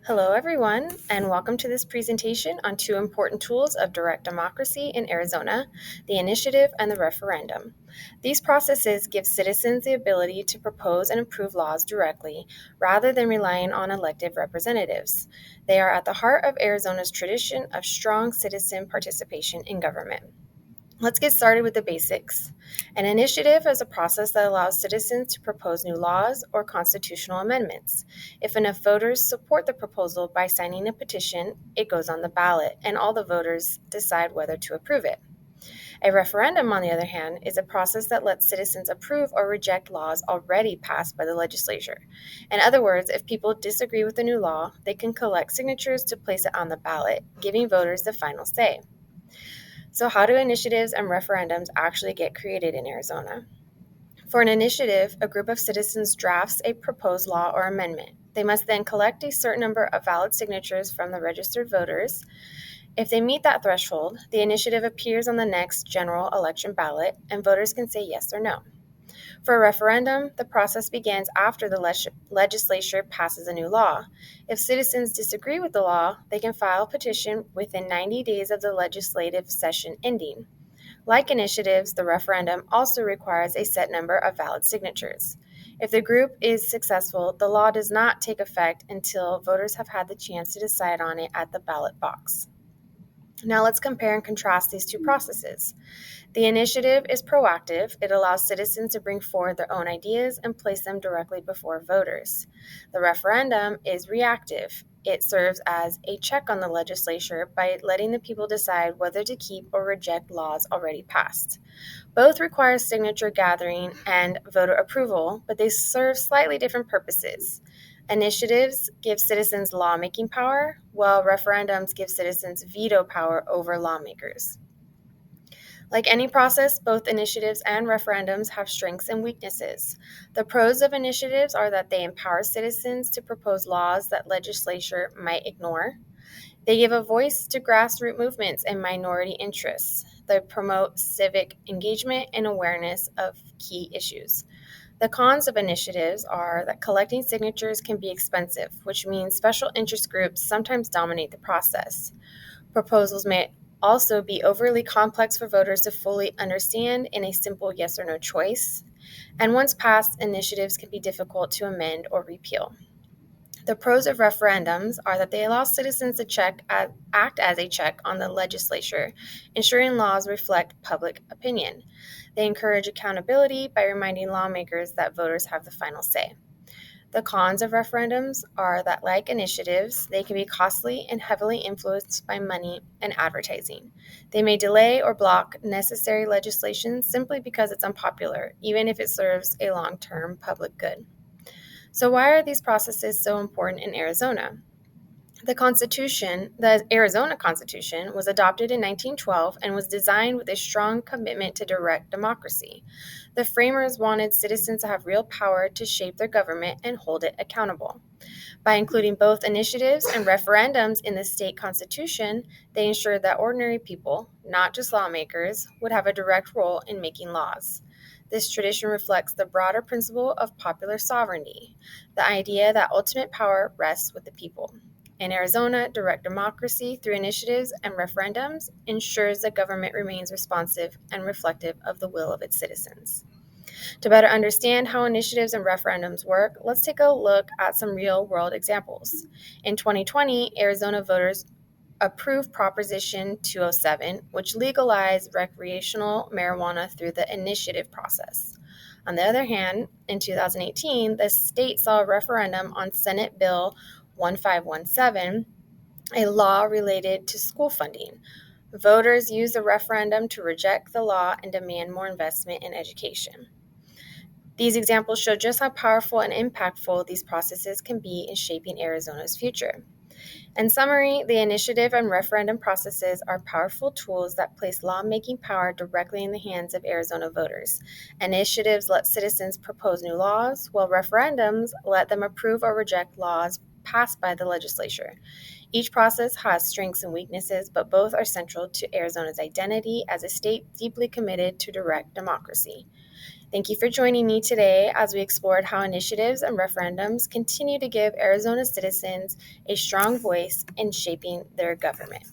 Hello, everyone, and welcome to this presentation on two important tools of direct democracy in Arizona, the initiative and the referendum. These processes give citizens the ability to propose and approve laws directly rather than relying on elected representatives. They are at the heart of Arizona's tradition of strong citizen participation in government. Let's get started with the basics. An initiative is a process that allows citizens to propose new laws or constitutional amendments. If enough voters support the proposal by signing a petition, it goes on the ballot, and all the voters decide whether to approve it. A referendum, on the other hand, is a process that lets citizens approve or reject laws already passed by the legislature. In other words, if people disagree with the new law, they can collect signatures to place it on the ballot, giving voters the final say. So, how do initiatives and referendums actually get created in Arizona? For an initiative, a group of citizens drafts a proposed law or amendment. They must then collect a certain number of valid signatures from the registered voters. If they meet that threshold, the initiative appears on the next general election ballot, and voters can say yes or no. For a referendum, the process begins after the legislature passes a new law. If citizens disagree with the law, they can file a petition within 90 days of the legislative session ending. Like initiatives, the referendum also requires a set number of valid signatures. If the group is successful, the law does not take effect until voters have had the chance to decide on it at the ballot box. Now let's compare and contrast these two processes. The initiative is proactive. It allows citizens to bring forward their own ideas and place them directly before voters. The referendum is reactive. It serves as a check on the legislature by letting the people decide whether to keep or reject laws already passed. Both require signature gathering and voter approval, but they serve slightly different purposes. Initiatives give citizens lawmaking power, while referendums give citizens veto power over lawmakers. Like any process, both initiatives and referendums have strengths and weaknesses. The pros of initiatives are that they empower citizens to propose laws that legislature might ignore. They give a voice to grassroots movements and minority interests. They promote civic engagement and awareness of key issues. The cons of initiatives are that collecting signatures can be expensive, which means special interest groups sometimes dominate the process. Proposals may also be overly complex for voters to fully understand in a simple yes or no choice. And once passed, initiatives can be difficult to amend or repeal. The pros of referendums are that they allow citizens to act as a check on the legislature, ensuring laws reflect public opinion. They encourage accountability by reminding lawmakers that voters have the final say. The cons of referendums are that, like initiatives, they can be costly and heavily influenced by money and advertising. They may delay or block necessary legislation simply because it's unpopular, even if it serves a long-term public good. So why are these processes so important in Arizona? The Arizona Constitution, was adopted in 1912 and was designed with a strong commitment to direct democracy. The framers wanted citizens to have real power to shape their government and hold it accountable. By including both initiatives and referendums in the state constitution, they ensured that ordinary people, not just lawmakers, would have a direct role in making laws. This tradition reflects the broader principle of popular sovereignty, the idea that ultimate power rests with the people. In Arizona, direct democracy through initiatives and referendums ensures that government remains responsive and reflective of the will of its citizens. To better understand how initiatives and referendums work, let's take a look at some real-world examples. In 2020, Arizona voters approved Proposition 207, which legalized recreational marijuana through the initiative process. On the other hand, in 2018, the state saw a referendum on Senate Bill 1517, a law related to school funding. Voters used the referendum to reject the law and demand more investment in education. These examples show just how powerful and impactful these processes can be in shaping Arizona's future. In summary, the initiative and referendum processes are powerful tools that place lawmaking power directly in the hands of Arizona voters. Initiatives let citizens propose new laws, while referendums let them approve or reject laws passed by the legislature. Each process has strengths and weaknesses, but both are central to Arizona's identity as a state deeply committed to direct democracy. Thank you for joining me today as we explored how initiatives and referendums continue to give Arizona citizens a strong voice in shaping their government.